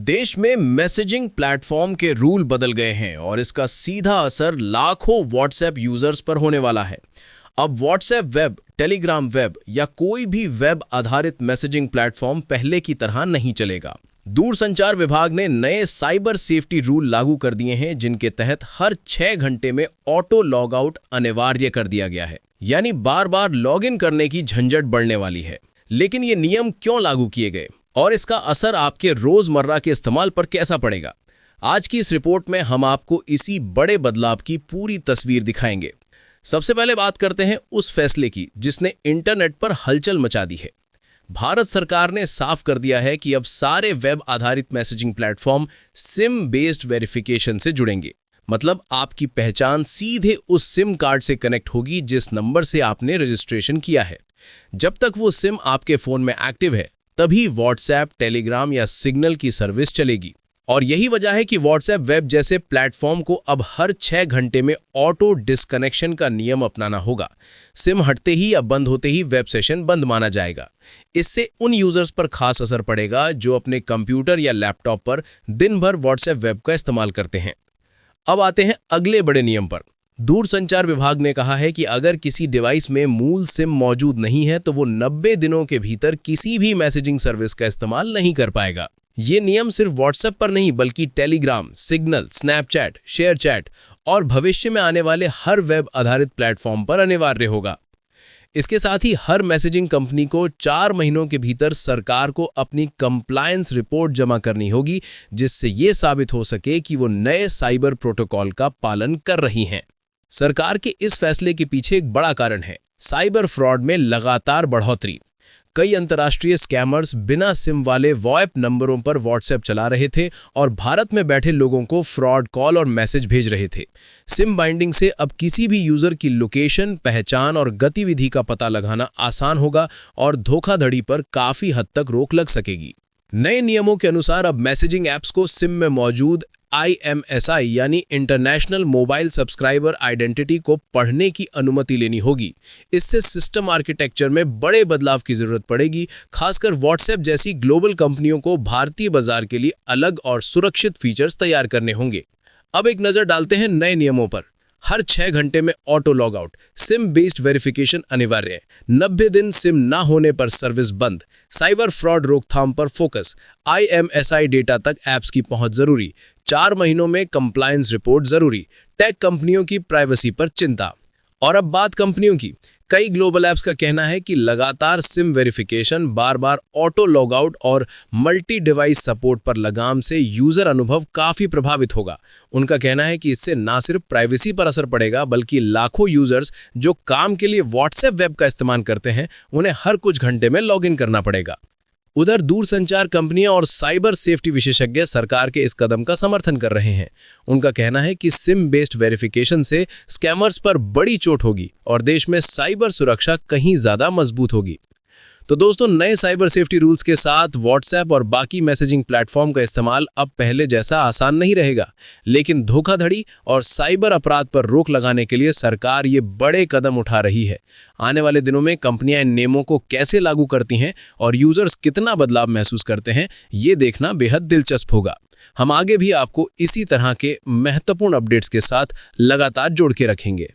देश में messaging platform के रूल बदल गए हैं और इसका सीधा असर लाखों व्हाट्सएप यूजर्स पर होने वाला है। अब व्हाट्सएप वेब, टेलीग्राम वेब या कोई भी वेब आधारित मैसेजिंग प्लेटफॉर्म पहले की तरह नहीं चलेगा। दूरसंचार विभाग ने नए साइबर सेफ्टी रूल लागू कर दिए हैं, जिनके तहत हर 6 घंटे में ऑटो लॉग आउट अनिवार्य कर दिया गया है। यानी बार बार लॉग इन करने की झंझट बढ़ने वाली है। लेकिन ये नियम क्यों लागू किए गए और इसका असर आपके रोजमर्रा के इस्तेमाल पर कैसा पड़ेगा? आज की इस रिपोर्ट में हम आपको इसी बड़े बदलाव की पूरी तस्वीर दिखाएंगे। सबसे पहले बात करते हैं उस फैसले की जिसने इंटरनेट पर हलचल मचा दी है। भारत सरकार ने साफ कर दिया है कि अब सारे वेब आधारित messaging platform SIM based verification से जुड़ेंगे। मतलब आपकी पहचान सीधे उस सिम कार्ड से कनेक्ट होगी जिस नंबर से आपने रजिस्ट्रेशन किया है। जब तक वो सिम आपके फोन में एक्टिव है तभी व्हाट्सएप, टेलीग्राम या सिग्नल की सर्विस चलेगी। और यही वजह है कि व्हाट्सएप वेब जैसे प्लेटफॉर्म को अब हर 6 घंटे में ऑटो डिस्कनेक्शन का नियम अपनाना होगा। सिम हटते ही या बंद होते ही वेब सेशन बंद माना जाएगा। इससे उन यूजर्स पर खास असर पड़ेगा जो अपने कंप्यूटर या लैपटॉप पर दिन भर व्हाट्सएप वेब का इस्तेमाल करते हैं। अब आते हैं अगले बड़े नियम पर। दूरसंचार विभाग ने कहा है कि अगर किसी डिवाइस में मूल सिम मौजूद नहीं है तो वो 90 दिनों के भीतर किसी भी मैसेजिंग सर्विस का इस्तेमाल नहीं कर पाएगा। ये नियम सिर्फ व्हाट्सएप पर नहीं बल्कि Telegram, signal, Snapchat, share chat और भविष्य में आने वाले हर वेब आधारित प्लेटफॉर्म पर अनिवार्य होगा। इसके साथ ही हर मैसेजिंग कंपनी को 4 महीनों के भीतर सरकार को अपनी कंप्लायंस रिपोर्ट जमा करनी होगी, जिससे ये साबित हो सके कि वो नए साइबर प्रोटोकॉल का पालन कर रही हैं। सरकार के इस फैसले के पीछे एक बड़ा कारण है साइबर फ्रॉड में लगातार बढ़ोतरी। कई अंतर्राष्ट्रीय स्कैमर्स बिना सिम वाले वॉइप नंबरों पर व्हाट्सएप चला रहे थे और भारत में बैठे लोगों को फ्रॉड कॉल और मैसेज भेज रहे थे। सिम बाइंडिंग से अब किसी भी यूजर की लोकेशन, पहचान और गतिविधि का पता लगाना आसान होगा और धोखाधड़ी पर काफी हद तक रोक लग सकेगी। नए नियमों के अनुसार अब मैसेजिंग ऐप्स को सिम में मौजूद IMSI यानी इंटरनेशनल मोबाइल सब्सक्राइबर आइडेंटिटी को पढ़ने की अनुमति लेनी होगी। इससे सिस्टम आर्किटेक्चर में बड़े बदलाव की जरूरत पड़ेगी। खासकर व्हाट्सएप जैसी ग्लोबल कंपनियों को भारतीय बाजार के लिए अलग और सुरक्षित फीचर्स तैयार करने होंगे। अब एक नजर डालते हैं नए नियमों पर। हर 6 घंटे में auto log out, SIM based verification अनिवार्य है, 90 दिन सिम ना होने पर सर्विस बंद, साइबर फ्रॉड रोकथाम पर फोकस, IMSI डेटा तक ऐप्स की पहुंच जरूरी, 4 महीनों में कंप्लायंस रिपोर्ट जरूरी, टेक कंपनियों की प्राइवेसी पर चिंता। और अब बात कंपनियों की। कई ग्लोबल ऐप्स का कहना है कि लगातार सिम वेरिफिकेशन, बार बार ऑटो लॉग आउट और मल्टी डिवाइस सपोर्ट पर लगाम से यूजर अनुभव काफी प्रभावित होगा। उनका कहना है कि इससे ना सिर्फ प्राइवेसी पर असर पड़ेगा बल्कि लाखों यूजर्स जो काम के लिए व्हाट्सएप वेब का इस्तेमाल करते हैं उन्हें हर कुछ घंटे में लॉग इन करना पड़ेगा। उधर दूरसंचार कंपनियां और साइबर सेफ्टी विशेषज्ञ सरकार के इस कदम का समर्थन कर रहे हैं। उनका कहना है कि सिम बेस्ड वेरिफिकेशन से स्कैमर्स पर बड़ी चोट होगी और देश में साइबर सुरक्षा कहीं ज्यादा मजबूत होगी। तो दोस्तों, नए साइबर सेफ्टी रूल्स के साथ व्हाट्सएप और बाकी मैसेजिंग प्लेटफॉर्म का इस्तेमाल अब पहले जैसा आसान नहीं रहेगा, लेकिन धोखाधड़ी और साइबर अपराध पर रोक लगाने के लिए सरकार ये बड़े कदम उठा रही है। आने वाले दिनों में कंपनियां इन नियमों को कैसे लागू करती हैं और यूजर्स कितना बदलाव महसूस करते हैं, ये देखना बेहद दिलचस्प होगा। हम आगे भी आपको इसी तरह के महत्वपूर्ण अपडेट्स के साथ लगातार जोड़ के रखेंगे।